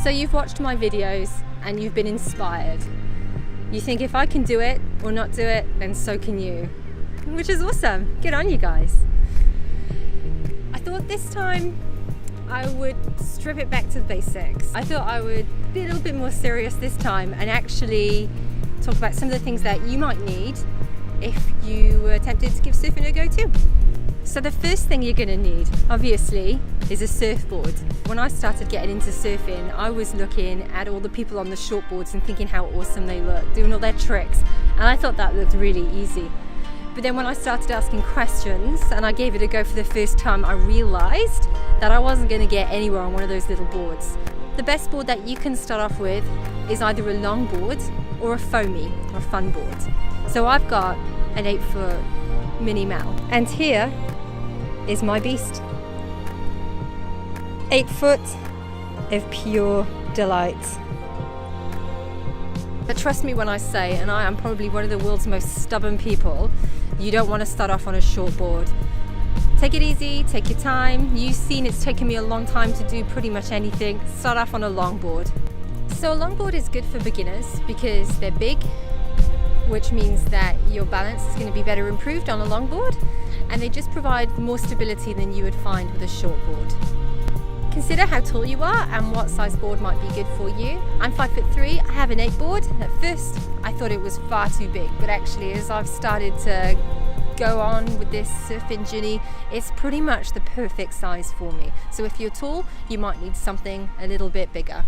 So you've watched my videos and you've been inspired. You think if I can do it or not do it, then so can you. Which is awesome. Good on you guys. I thought this time I would strip it back to the basics. I thought I would be a little bit more serious this time and actually talk about some of the things that you might need if you were tempted to give surfing a go too. So the first thing you're gonna need, obviously, is a surfboard. When I started getting into surfing, I was looking at all the people on the shortboards and thinking how awesome they look, doing all their tricks, and I thought that looked really easy. But then when I started asking questions and I gave it a go for the first time, I realized that I wasn't gonna get anywhere on one of those little boards. The best board that you can start off with is either a longboard or a foamy or fun board. So I've got an 8-foot Mini Mal, and here is my beast. 8 foot of pure delight. But trust me when I say, and I am probably one of the world's most stubborn people, you don't want to start off on a short board. Take it easy, take your time. You've seen it's taken me a long time to do pretty much anything. Start off on a longboard. So a longboard is good for beginners because they're big, which means that your balance is going to be better improved on a longboard, and they just provide more stability than you would find with a short board. Consider how tall you are and what size board might be good for you. I'm 5'3", I have an 8 board. At first I thought it was far too big, but actually as I've started to go on with this surfing journey, it's pretty much the perfect size for me. So if you're tall, you might need something a little bit bigger.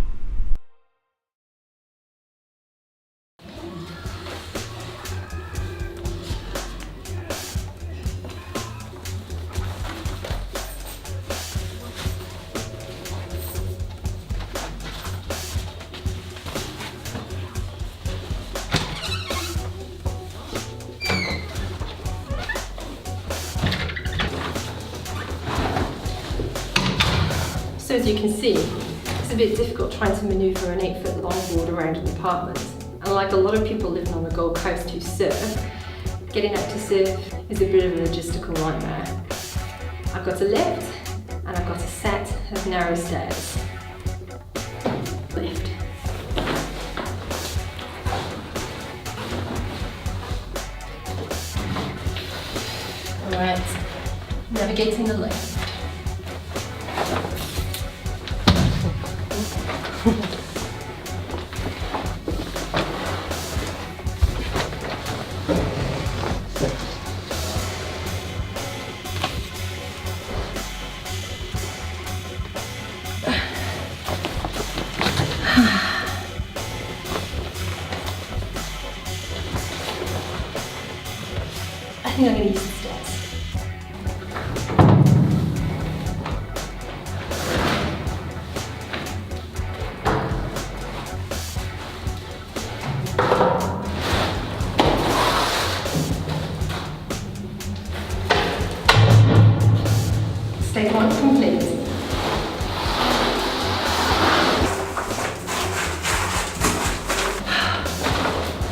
So as you can see, it's a bit difficult trying to manoeuvre an 8-foot longboard around an apartment. And like a lot of people living on the Gold Coast who surf, getting out to surf is a bit of a logistical nightmare. I've got a lift and I've got a set of narrow stairs. Lift. Alright, navigating the lift. I think I'm going to use the stairs. Stage 1 complete.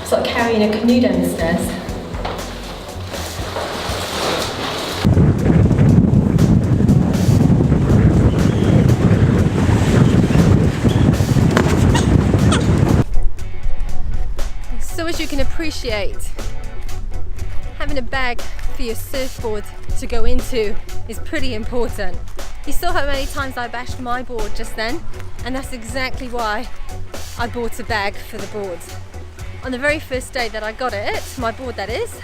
It's like carrying a canoe down the stairs. So as you can appreciate, having a bag for your surfboard to go into is pretty important. You saw how many times I bashed my board just then, and that's exactly why I bought a bag for the board. On the very first day that I got it, my board that is,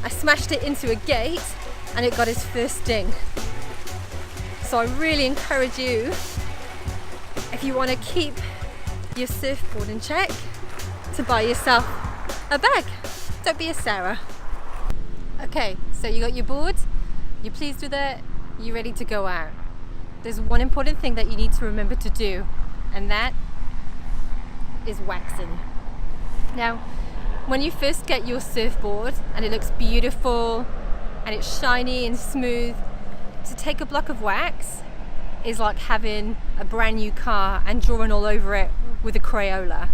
I smashed it into a gate and it got its first ding. So I really encourage you, if you want to keep your surfboard in check, to buy yourself a bag. Don't be a Sarah. Okay, so you got your board, you're pleased with it, you're ready to go out. There's one important thing that you need to remember to do, and that is waxing. Now, when you first get your surfboard and it looks beautiful and it's shiny and smooth, to take a block of wax is like having a brand new car and drawing all over it with a Crayola.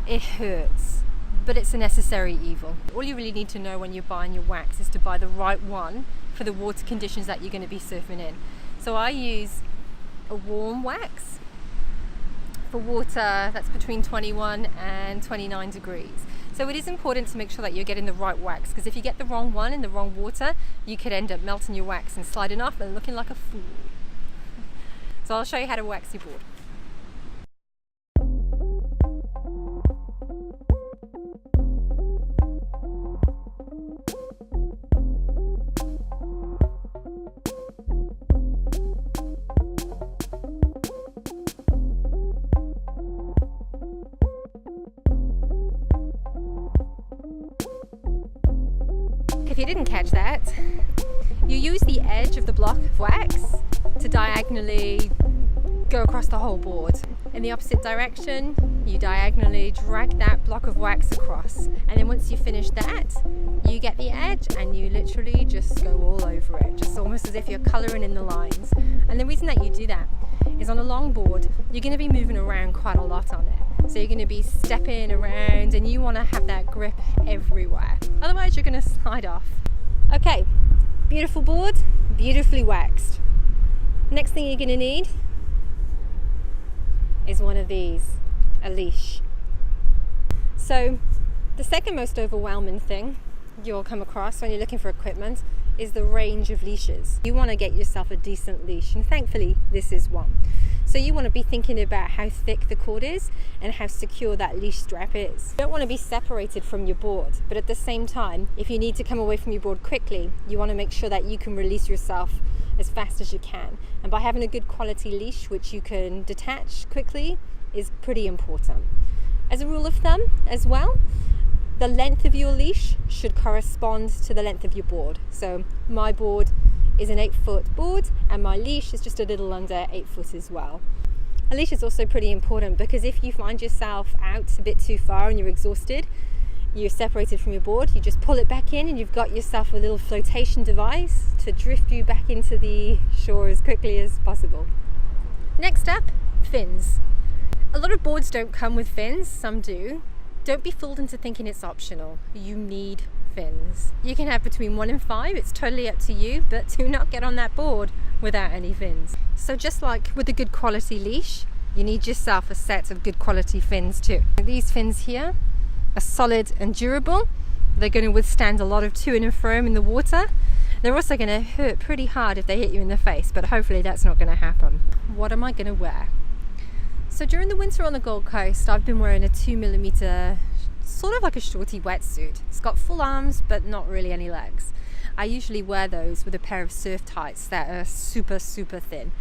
It hurts, but it's a necessary evil. All you really need to know when you're buying your wax is to buy the right one for the water conditions that you're going to be surfing in. So I use a warm wax for water that's between 21 and 29 degrees. So it is important to make sure that you're getting the right wax, because if you get the wrong one in the wrong water, you could end up melting your wax and sliding off and looking like a fool. So I'll show you how to wax your board. If you didn't catch that, you use the edge of the block of wax to diagonally go across the whole board. In the opposite direction, you diagonally drag that block of wax across. And then once you finish that, you get the edge and you literally just go all over it, just almost as if you're coloring in the lines. And the reason that you do that is on a long board, you're going to be moving around quite a lot on it. So you're going to be stepping around and you want to have that grip everywhere. Otherwise you're going to slide off. Okay, beautiful board, beautifully waxed. Next thing you're going to need is one of these, a leash. So the second most overwhelming thing you'll come across when you're looking for equipment is the range of leashes. You want to get yourself a decent leash, and thankfully this is one. So you want to be thinking about how thick the cord is and how secure that leash strap is. You don't want to be separated from your board, but at the same time, if you need to come away from your board quickly, you want to make sure that you can release yourself as fast as you can. And by having a good quality leash which you can detach quickly is pretty important. As a rule of thumb as well, the length of your leash should correspond to the length of your board. So my board is an 8-foot board and my leash is just a little under 8 foot as well. A leash is also pretty important because if you find yourself out a bit too far and you're exhausted, you're separated from your board, you just pull it back in and you've got yourself a little flotation device to drift you back into the shore as quickly as possible. Next up, fins. A lot of boards don't come with fins, some do. Don't be fooled into thinking it's optional. You need fins. You can have between 1 and 5, it's totally up to you, but do not get on that board without any fins. So just like with a good quality leash, you need yourself a set of good quality fins too. These fins here are solid and durable. They're going to withstand a lot of to and fro in the water. They're also going to hurt pretty hard if they hit you in the face, but hopefully that's not going to happen. What am I going to wear? So during the winter on the Gold Coast, I've been wearing a 2mm, sort of like a shorty wetsuit. It's got full arms, but not really any legs. I usually wear those with a pair of surf tights that are super, super thin.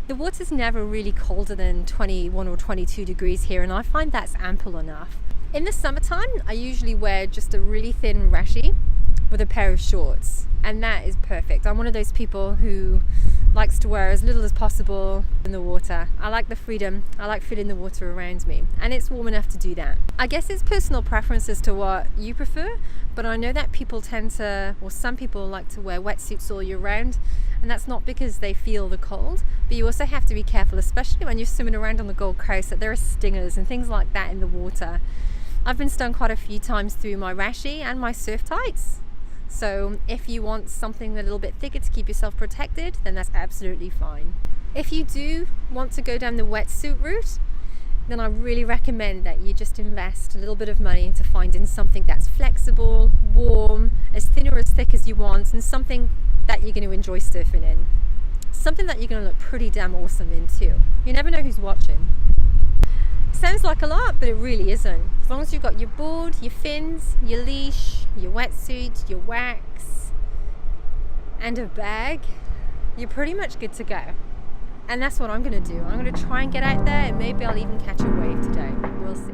The water's never really colder than 21 or 22 degrees here, and I find that's ample enough. In the summertime, I usually wear just a really thin rashi with a pair of shorts, and that is perfect. I'm one of those people who likes to wear as little as possible in the water. I like the freedom, I like feeling the water around me, and it's warm enough to do that. I guess it's personal preference as to what you prefer, but I know that people tend to, or some people like to wear wetsuits all year round, and that's not because they feel the cold, but you also have to be careful, especially when you're swimming around on the Gold Coast, that there are stingers and things like that in the water. I've been stung quite a few times through my rashi and my surf tights. So if you want something a little bit thicker to keep yourself protected, then that's absolutely fine. If you do want to go down the wetsuit route, then I really recommend that you just invest a little bit of money into finding something that's flexible, warm, as thin or as thick as you want, and something that you're going to enjoy surfing in. Something that you're going to look pretty damn awesome in too. You never know who's watching. Sounds like a lot, but it really isn't. As long as you've got your board, your fins, your leash, your wetsuit, your wax, and a bag, you're pretty much good to go. And that's what I'm going to do. I'm going to try and get out there, and maybe I'll even catch a wave today. We'll see.